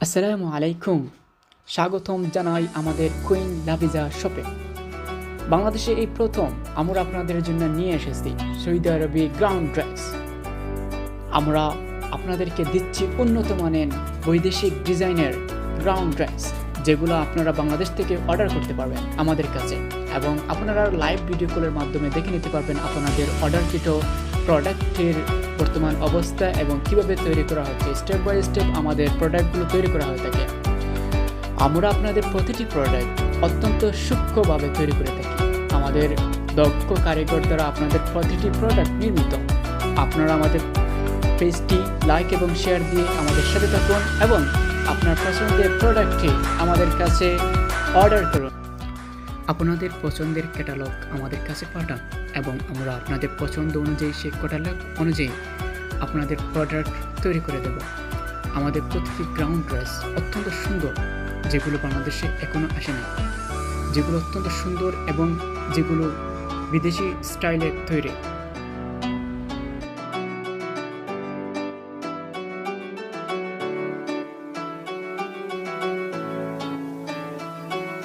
আসসালামু আলাইকুম। স্বাগতম জানাই আমাদের কুইন লাভিজা শপে। বাংলাদেশে এই প্রথম আমরা আপনাদের জন্য নিয়ে এসেছি সৌদি আরবি গ্রাউন্ড ড্রেস। আমরা আপনাদেরকে দিচ্ছি উন্নত মানের বৈদেশিক ডিজাইনের গ্রাউন্ড ড্রেস, যেগুলো আপনারা বাংলাদেশ থেকে অর্ডার করতে পারবেন আমাদের কাছে, এবং আপনারা লাইভ ভিডিও কলের মাধ্যমে দেখে নিতে পারবেন আপনাদের অর্ডারকৃত প্রোডাক্টের বর্তমান অবস্থা এবং কিভাবে তৈরি করা হচ্ছে। স্টেপ বাই স্টেপ আমাদের প্রোডাক্টগুলো তৈরি করা হয়ে থাকে। আমরা আপনাদের প্রতিটি প্রোডাক্ট অত্যন্ত সূক্ষ্মভাবে তৈরি করে থাকি। আমাদের দক্ষ কারিগর দ্বারা আপনাদের প্রতিটি প্রোডাক্ট নির্মিত। আপনারা আমাদের পেজটি লাইক এবং শেয়ার দিয়ে আমাদের সাথে থাকুন এবং আপনার পছন্দের প্রোডাক্টটি আমাদের কাছে অর্ডার করুন। আপনাদের পছন্দের ক্যাটালগ আমাদের কাছে পাঠান এবং আমরা আপনাদের পছন্দ অনুযায়ী সেই ক্যাটালগ অনুযায়ী আপনাদের প্রোডাক্ট তৈরি করে দেব। আমাদের প্রতিটি গ্রাউন্ড ড্রেস অত্যন্ত সুন্দর, যেগুলো বাংলাদেশে এখনও আসেনি, যেগুলো অত্যন্ত সুন্দর এবং যেগুলো বিদেশি স্টাইলের তৈরি।